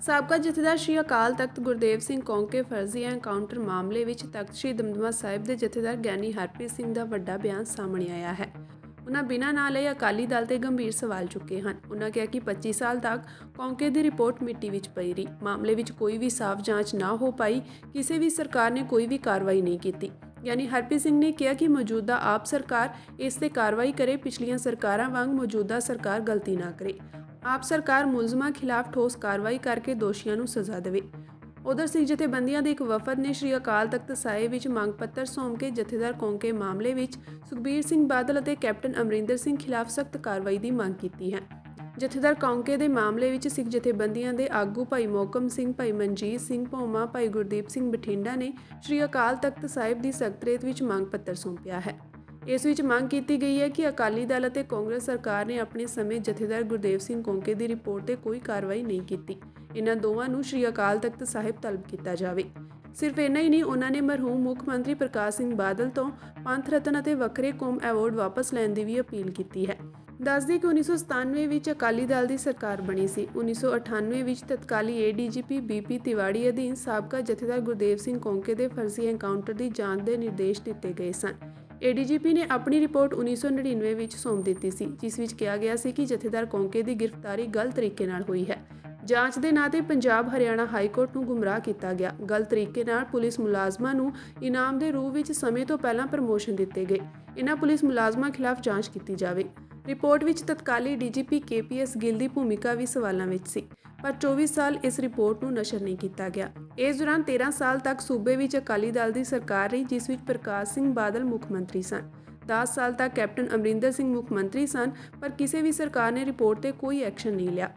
ਸਾਬਕਾ ਜਥੇਦਾਰ ਸ਼੍ਰੀ ਅਕਾਲ ਤਖਤ ਗੁਰਦੇਵ ਸਿੰਘ ਕੌਂਕੇ ਫਰਜ਼ੀ ਐਨਕਾਊਂਟਰ ਮਾਮਲੇ ਵਿੱਚ ਤਖਤ ਸ੍ਰੀ ਦਮਦਮਾ ਸਾਹਿਬ ਦੇ ਜਥੇਦਾਰ ਗਿਆਨੀ ਹਰਪ੍ਰੀਤ ਸਿੰਘ ਦਾ ਵੱਡਾ ਬਿਆਨ ਸਾਹਮਣੇ ਆਇਆ ਹੈ। ਉਨ੍ਹਾਂ ਬਿਨਾਂ ਨਾਂ ਲਏ ਅਕਾਲੀ ਦਲ ਤੇ ਗੰਭੀਰ ਸਵਾਲ ਚੁੱਕੇ ਹਨ। ਉਨ੍ਹਾਂ ਕਿਹਾ ਕਿ 25 ਸਾਲ ਤੱਕ ਕੌਂਕੇ ਦੀ ਰਿਪੋਰਟ ਮਿੱਟੀ ਵਿੱਚ ਪਈ ਰਹੀ, ਮਾਮਲੇ ਵਿੱਚ ਕੋਈ ਵੀ ਸਾਫ਼ ਜਾਂਚ ਨਾ ਹੋ ਪਾਈ, ਕਿਸੇ ਵੀ ਸਰਕਾਰ ਨੇ ਕੋਈ ਵੀ ਕਾਰਵਾਈ ਨਹੀਂ ਕੀਤੀ। ਗਿਆਨੀ ਹਰਪ੍ਰੀਤ ਸਿੰਘ ਨੇ ਕਿਹਾ ਕਿ ਮੌਜੂਦਾ ਆਪ ਸਰਕਾਰ ਇਸ ਤੇ ਕਾਰਵਾਈ ਕਰੇ, ਪਿਛਲੀਆਂ ਸਰਕਾਰਾਂ ਵਾਂਗ ਮੌਜੂਦਾ ਸਰਕਾਰ ਗਲਤੀ ਨਾ ਕਰੇ। ਆਪ ਸਰਕਾਰ ਮੁਲਜ਼ਮਾਂ ਖਿਲਾਫ ਠੋਸ ਕਾਰਵਾਈ ਕਰਕੇ ਦੋਸ਼ੀਆਂ ਨੂੰ ਸਜ਼ਾ ਦੇਵੇ। ਉਧਰ ਸਿੱਖ ਜਥੇਬੰਦੀਆਂ ਦੇ ਇੱਕ ਵਫਦ ਨੇ ਸ਼੍ਰੀ ਅਕਾਲ ਤਖਤ ਸਾਹਿਬ ਵਿੱਚ ਮੰਗ ਪੱਤਰ ਸੌਂਪ ਕੇ ਜਥੇਦਾਰ ਕੌਂਕੇ ਮਾਮਲੇ ਵਿੱਚ ਸੁਖਬੀਰ ਸਿੰਘ ਬਾਦਲ ਅਤੇ ਕੈਪਟਨ ਅਮਰਿੰਦਰ ਸਿੰਘ ਖਿਲਾਫ ਸਖਤ ਕਾਰਵਾਈ ਦੀ ਮੰਗ ਕੀਤੀ ਹੈ। ਜਥੇਦਾਰ ਕੌਂਕੇ ਦੇ ਮਾਮਲੇ ਵਿੱਚ ਸਿੱਖ ਜਥੇਬੰਦੀਆਂ ਦੇ ਆਗੂ ਭਾਈ ਮੋਹਕਮ ਸਿੰਘ, ਭਾਈ ਮਨਜੀਤ ਸਿੰਘ ਭੌਮਾ, ਭਾਈ ਗੁਰਦੀਪ ਸਿੰਘ ਬਠਿੰਡਾ ਨੇ ਸ਼੍ਰੀ ਅਕਾਲ ਤਖਤ ਸਾਹਿਬ ਦੀ ਸਕੱਤਰੇਤ ਵਿੱਚ ਮੰਗ ਪੱਤਰ ਸੌਂਪਿਆ ਹੈ। ਇਸ ਵਿੱਚ ਮੰਗ ਕੀਤੀ ਗਈ ਹੈ ਕਿ ਅਕਾਲੀ ਦਲ ਅਤੇ ਕਾਂਗਰਸ ਸਰਕਾਰ ਨੇ ਆਪਣੇ ਸਮੇਂ ਜਥੇਦਾਰ ਗੁਰਦੇਵ ਸਿੰਘ ਕੌਂਕੇ ਦੀ ਰਿਪੋਰਟ ਤੇ ਕੋਈ ਕਾਰਵਾਈ ਨਹੀਂ ਕੀਤੀ। ਇਹਨਾਂ ਦੋਵਾਂ ਨੂੰ ਸ਼੍ਰੀ ਅਕਾਲ ਤਖਤ ਸਾਹਿਬ ਤਲਬ ਕੀਤਾ ਜਾਵੇ। ਸਿਰਫ ਇੰਨਾ ਹੀ ਨਹੀਂ, ਉਹਨਾਂ ਨੇ ਮਰਹੂਮ ਮੁੱਖ ਮੰਤਰੀ ਪ੍ਰਕਾਸ਼ ਸਿੰਘ ਬਾਦਲ ਤੋਂ ਪੰਥ ਰਤਨ ਅਤੇ ਵੱਖਰੇ ਕੌਮ ਐਵਾਰਡ ਵਾਪਸ ਲੈਣ ਦੀ ਵੀ ਅਪੀਲ ਕੀਤੀ ਹੈ। ਦੱਸਦੇ ਕਿ 1997 ਵਿੱਚ ਅਕਾਲੀ ਦਲ ਦੀ ਸਰਕਾਰ ਬਣੀ ਸੀ। 1998 ਵਿੱਚ ਤਤਕਾਲੀ ਏਡੀਜੀਪੀ ਬੀਪੀ ਤਿਵਾੜੀ ਅਧੀਨ ਸਾਬਕਾ ਜਥੇਦਾਰ ਗੁਰਦੇਵ ਸਿੰਘ ਕੌਂਕੇ ਦੇ ਫਰਜ਼ੀ ਐਨਕਾਊਂਟਰ ਦੀ ਜਾਂਚ ਦੇ ਨਿਰਦੇਸ਼ ਦਿੱਤੇ ਗਏ ਸਨ। ਏਡੀਜੀਪੀ ਨੇ ਆਪਣੀ ਰਿਪੋਰਟ 1999 ਵਿੱਚ ਸੌਂਪ ਦਿੱਤੀ ਸੀ, ਜਿਸ ਵਿੱਚ ਕਿਹਾ ਗਿਆ ਸੀ ਕਿ ਜਥੇਦਾਰ ਕੌਂਕੇ ਦੀ ਗ੍ਰਿਫਤਾਰੀ ਗਲਤ ਤਰੀਕੇ ਨਾਲ ਹੋਈ ਹੈ। ਜਾਂਚ ਦੇ ਨਾਂ ਤੇ ਪੰਜਾਬ ਹਰਿਆਣਾ ਹਾਈ ਕੋਰਟ ਨੂੰ ਗੁੰਮਰਾਹ ਕੀਤਾ ਗਿਆ। ਗਲਤ ਤਰੀਕੇ ਨਾਲ ਪੁਲਿਸ ਮੁਲਾਜ਼ਮਾਂ ਨੂੰ ਇਨਾਮ ਦੇ ਰੂਪ ਵਿੱਚ ਸਮੇਂ ਤੋਂ ਪਹਿਲਾਂ ਪ੍ਰਮੋਸ਼ਨ ਦਿੱਤੇ ਗਏ। ਇਨ੍ਹਾਂ ਪੁਲਿਸ ਮੁਲਾਜ਼ਮਾਂ ਖਿਲਾਫ ਜਾਂਚ ਕੀਤੀ ਜਾਵੇ। ਰਿਪੋਰਟ ਵਿੱਚ ਤਤਕਾਲੀ ਡੀਜੀਪੀ ਕੇਪੀਐਸ ਗਿੱਲ ਦੀ ਭੂਮਿਕਾ ਵੀ ਸਵਾਲਾਂ ਵਿੱਚ ਸੀ, ਪਰ 24 ਸਾਲ ਇਸ ਰਿਪੋਰਟ ਨੂੰ ਨਸ਼ਰ ਨਹੀਂ ਕੀਤਾ ਗਿਆ। ਇਸ ਦੌਰਾਨ 13 ਸਾਲ ਤੱਕ ਸੂਬੇ ਵਿੱਚ ਅਕਾਲੀ ਦਲ ਦੀ ਸਰਕਾਰ ਰਹੀ, ਜਿਸ ਵਿੱਚ ਪ੍ਰਕਾਸ਼ ਸਿੰਘ ਬਾਦਲ ਮੁੱਖ ਮੰਤਰੀ ਸਨ। 10 ਸਾਲ ਤੱਕ ਕੈਪਟਨ ਅਮਰਿੰਦਰ ਸਿੰਘ ਮੁੱਖ ਮੰਤਰੀ ਸਨ, ਪਰ ਕਿਸੇ ਵੀ ਸਰਕਾਰ ਨੇ ਰਿਪੋਰਟ ਤੇ ਕੋਈ ਐਕਸ਼ਨ ਨਹੀਂ ਲਿਆ।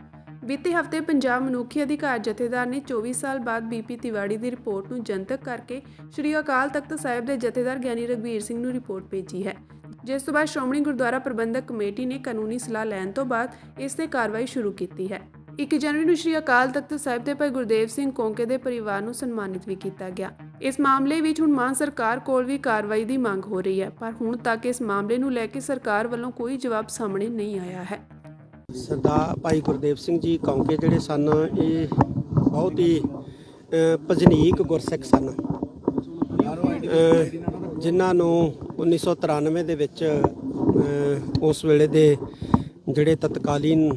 ਬੀਤੇ ਹਫ਼ਤੇ ਪੰਜਾਬ ਮਨੁੱਖੀ ਅਧਿਕਾਰ ਜਥੇਦਾਰ ਨੇ 24 ਸਾਲ ਬਾਅਦ ਬੀਪੀ ਤਿਵਾੜੀ ਦੀ ਰਿਪੋਰਟ ਨੂੰ ਜਨਤਕ ਕਰਕੇ ਸ਼੍ਰੀ ਅਕਾਲ ਤਖਤ ਸਾਹਿਬ ਦੇ ਜਥੇਦਾਰ ਗਿਆਨੀ ਰਘਬੀਰ ਸਿੰਘ ਨੂੰ ਰਿਪੋਰਟ ਭੇਜੀ ਹੈ, ਜਿਸ ਤੋਂ ਬਾਅਦ ਸ਼੍ਰੋਮਣੀ ਗੁਰਦੁਆਰਾ ਪ੍ਰਬੰਧਕ ਕਮੇਟੀ ਨੇ ਕਾਨੂੰਨੀ ਸਲਾਹ ਲੈਣ ਤੋਂ ਬਾਅਦ ਇਸ ਤੇ ਕਾਰਵਾਈ ਸ਼ੁਰੂ ਕੀਤੀ ਹੈ। 1 ਜਨਵਰੀ ਨੂੰ ਸ਼੍ਰੀ ਅਕਾਲ ਤਖਤ ਸਾਹਿਬ ਦੇ ਭਾਈ ਗੁਰਦੇਵ ਸਿੰਘ ਕੌਂਕੇ ਦੇ ਪਰਿਵਾਰ ਨੂੰ ਸਨਮਾਨਿਤ ਵੀ ਕੀਤਾ ਗਿਆ। ਇਸ ਮਾਮਲੇ ਵਿੱਚ ਹੁਣ ਮਾਨ ਸਰਕਾਰ ਕੋਲ ਵੀ ਕਾਰਵਾਈ ਦੀ ਮੰਗ ਹੋ ਰਹੀ ਹੈ, ਪਰ ਹੁਣ ਤੱਕ ਇਸ ਮਾਮਲੇ ਨੂੰ ਲੈ ਕੇ ਸਰਕਾਰ ਵੱਲੋਂ ਕੋਈ ਜਵਾਬ ਸਾਹਮਣੇ ਨਹੀਂ ਆਇਆ ਹੈ। ਸਰਦਾਰ ਭਾਈ ਗੁਰਦੇਵ ਸਿੰਘ ਜੀ ਕੌਂਕੇ ਜਿਹੜੇ ਸਨ, ਇਹ ਬਹੁਤ ਹੀ ਭਜਨੀਕ ਗੁਰਸਿੱਖ ਸਨ, ਜਿਨ੍ਹਾਂ ਨੂੰ 1993 ਦੇ ਵਿੱਚ ਉਸ ਵੇਲੇ ਦੇ ਜਿਹੜੇ ਤਤਕਾਲੀਨ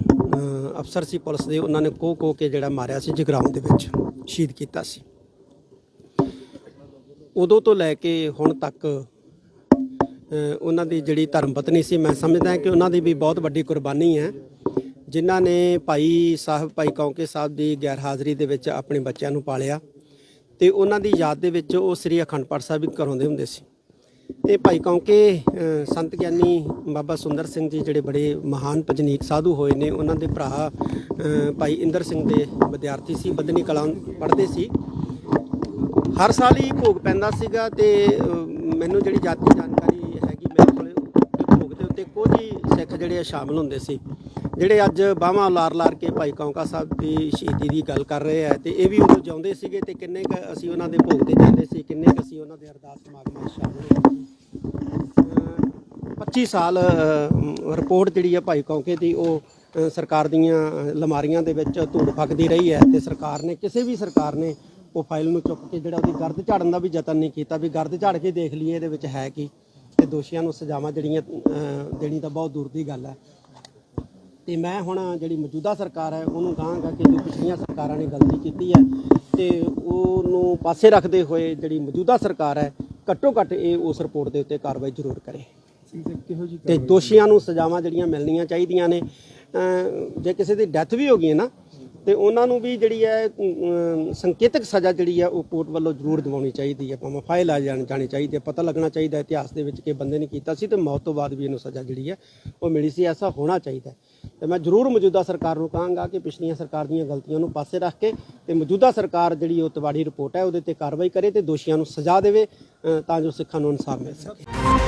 ਅਫਸਰ ਸੀ ਪੁਲਿਸ ਦੇ, ਉਹਨਾਂ ਨੇ ਕੋਹ ਕੇ ਜਿਹੜਾ ਮਾਰਿਆ ਸੀ, ਜਗਰਾਉਂ ਦੇ ਵਿੱਚ ਸ਼ਹੀਦ ਕੀਤਾ ਸੀ। ਉਦੋਂ ਤੋਂ ਲੈ ਕੇ ਹੁਣ ਤੱਕ ਉਹਨਾਂ ਦੀ ਜਿਹੜੀ ਧਰਮ ਪਤਨੀ ਸੀ, ਮੈਂ ਸਮਝਦਾ ਕਿ ਉਹਨਾਂ ਦੀ ਵੀ ਬਹੁਤ ਵੱਡੀ ਕੁਰਬਾਨੀ ਹੈ, ਜਿਨ੍ਹਾਂ ਨੇ ਭਾਈ ਕੌਂਕੇ ਸਾਹਿਬ ਦੀ ਗੈਰ ਹਾਜ਼ਰੀ ਦੇ ਵਿੱਚ ਆਪਣੇ ਬੱਚਿਆਂ ਨੂੰ ਪਾਲਿਆ ਤੇ ਉਹਨਾਂ ਦੀ ਯਾਦ ਦੇ ਵਿੱਚ ਉਹ ਸ੍ਰੀ ਅਖੰਡ ਪਾਠ ਸਾਹਿਬ ਵੀ ਕਰਾਉਂਦੇ ਹੁੰਦੇ ਸੀ। ਤੇ ਭਾਈ ਕੌਂਕੇ ਸੰਤ ਗਿਆਨੀ ਬਾਬਾ ਸੁੰਦਰ ਸਿੰਘ ਜੀ ਜਿਹੜੇ ਬੜੇ ਮਹਾਨ ਭਜਨੀਕ ਸਾਧੂ ਹੋਏ ਨੇ, ਉਹਨਾਂ ਦੇ ਭਰਾ ਭਾਈ ਇੰਦਰ ਸਿੰਘ ਦੇ ਵਿਦਿਆਰਥੀ ਸੀ, ਬੱਧਨੀ ਕਲਾਂ ਪੜ੍ਹਦੇ ਸੀ। ਹਰ ਸਾਲ ਹੀ ਭੋਗ ਪੈਂਦਾ ਸੀਗਾ ਤੇ ਮੈਨੂੰ ਜਿਹੜੀ ਜਾਤੀ ਜਾਣਕਾਰੀ ਹੈਗੀ ਮੇਰੇ ਕੋਲ, ਭੋਗ ਦੇ ਉੱਤੇ ਕੁਝ ਹੀ ਸਿੱਖ ਜਿਹੜੇ ਸ਼ਾਮਲ ਹੁੰਦੇ ਸੀ, ਜਿਹੜੇ ਅੱਜ ਬਾਹਾਂ ਲਾਰ ਕੇ ਭਾਈ ਕੌਂਕਾ ਸਾਹਿਬ ਦੀ ਸ਼ਹੀਦੀ ਦੀ ਗੱਲ ਕਰ ਰਹੇ ਆ। ਤੇ ਇਹ ਵੀ ਉਦੋਂ ਜਿਉਂਦੇ ਸੀਗੇ ਤੇ ਕਿੰਨੇ ਕੁ ਅਸੀਂ ਉਹਨਾਂ ਦੇ ਭੋਗ ਤੇ ਜਾਂਦੇ ਸੀ, ਕਿੰਨੇ ਕੁ ਅਸੀਂ ਉਹਨਾਂ ਦੇ ਅਰਦਾਸ ਸਮਾਗਮਾਂ ਵਿੱਚ ਸ਼ਾਮਲ ਹੋਏ ਸੀ। 25 ਸਾਲ ਰਿਪੋਰਟ ਜਿਹੜੀ ਆ ਭਾਈ ਕੌਂਕੇ ਦੀ, ਉਹ ਸਰਕਾਰ ਦੀਆਂ ਲਮਾਰੀਆਂ ਦੇ ਵਿੱਚ ਧੂੜ ਫੱਕਦੀ ਰਹੀ ਹੈ ਤੇ ਸਰਕਾਰ ਨੇ, ਕਿਸੇ ਵੀ ਸਰਕਾਰ ਨੇ ਉਹ ਫਾਈਲ ਨੂੰ ਚੁੱਕ ਕੇ ਜਿਹੜਾ ਉਹਦੀ ਗਰਦ ਝਾੜਨ ਦਾ ਵੀ ਯਤਨ ਨਹੀਂ ਕੀਤਾ ਵੀ ਗਰਦ ਝਾੜ ਕੇ ਦੇਖ ਲਈਏ ਇਹਦੇ ਵਿੱਚ ਹੈ ਕੀ, ਤੇ ਦੋਸ਼ੀਆਂ ਨੂੰ ਸਜ਼ਾਵਾਂ ਜਿਹੜੀਆਂ ਦੇਣੀ ਤਾਂ ਬਹੁਤ ਦੂਰ ਦੀ ਗੱਲ ਹੈ। ਤੇ ਮੈਂ ਹੁਣ ਜਿਹੜੀ ਮੌਜੂਦਾ ਸਰਕਾਰ ਹੈ ਉਹਨੂੰ ਕਹਾਂਗਾ ਕਿ ਜੋ ਪਿਛਲੀਆਂ ਸਰਕਾਰਾਂ ਨੇ ਗਲਤੀ ਕੀਤੀ ਹੈ ਤੇ ਉਹਨੂੰ ਪਾਸੇ ਰੱਖਦੇ ਹੋਏ ਜਿਹੜੀ ਮੌਜੂਦਾ ਸਰਕਾਰ ਹੈ, ਘੱਟੋ ਘੱਟ ਇਹ ਉਸ ਰਿਪੋਰਟ ਦੇ ਉੱਤੇ ਕਾਰਵਾਈ ਜ਼ਰੂਰ ਕਰੇ ਤੇ ਦੋਸ਼ੀਆਂ ਨੂੰ ਸਜ਼ਾਵਾਂ ਜਿਹੜੀਆਂ ਮਿਲਣੀਆਂ ਚਾਹੀਦੀਆਂ ਨੇ। ਜੇ ਕਿਸੇ ਦੀ ਡੈਥ ਵੀ ਹੋ ਗਈ ਹੈ ਨਾ, ਤੇ ਉਹਨਾਂ ਨੂੰ ਵੀ ਜਿਹੜੀ ਹੈ ਸੰਕੇਤਕ ਸਜ਼ਾ ਜਿਹੜੀ ਹੈ ਉਹ ਕੋਰਟ ਵੱਲੋਂ ਜ਼ਰੂਰ ਦਿਵਾਉਣੀ ਚਾਹੀਦੀ ਹੈ, ਭਾਵੇਂ ਫਾਈਲ ਆ ਜਾਣੀ ਚਾਹੀਦੀ ਹੈ, ਪਤਾ ਲੱਗਣਾ ਚਾਹੀਦਾ ਇਤਿਹਾਸ ਦੇ ਵਿੱਚ ਕਿ ਬੰਦੇ ਨੇ ਕੀਤਾ ਸੀ ਤੇ ਮੌਤ ਤੋਂ ਬਾਅਦ ਵੀ ਇਹਨੂੰ ਸਜ਼ਾ ਜਿਹੜੀ ਹੈ ਉਹ ਮਿਲੀ ਸੀ। ਐਸਾ ਹੋਣਾ ਚਾਹੀਦਾ ਤੇ ਮੈਂ ਜ਼ਰੂਰ ਮੌਜੂਦਾ ਸਰਕਾਰ ਨੂੰ ਕਹਾਂਗਾ ਕਿ ਪਿਛਲੀਆਂ ਸਰਕਾਰ ਦੀਆਂ ਗਲਤੀਆਂ ਨੂੰ ਪਾਸੇ ਰੱਖ ਕੇ ਤੇ ਮੌਜੂਦਾ ਸਰਕਾਰ ਜਿਹੜੀ ਉਹ ਤਿਵਾੜੀ ਰਿਪੋਰਟ ਹੈ ਉਹਦੇ ਤੇ ਕਾਰਵਾਈ ਕਰੇ ਤੇ ਦੋਸ਼ੀਆਂ ਨੂੰ ਸਜ਼ਾ ਦੇਵੇ ਤਾਂ ਜੋ ਸਿੱਖਾਂ ਨੂੰ ਇਨਸਾਫ ਮਿਲ ਸਕੇ।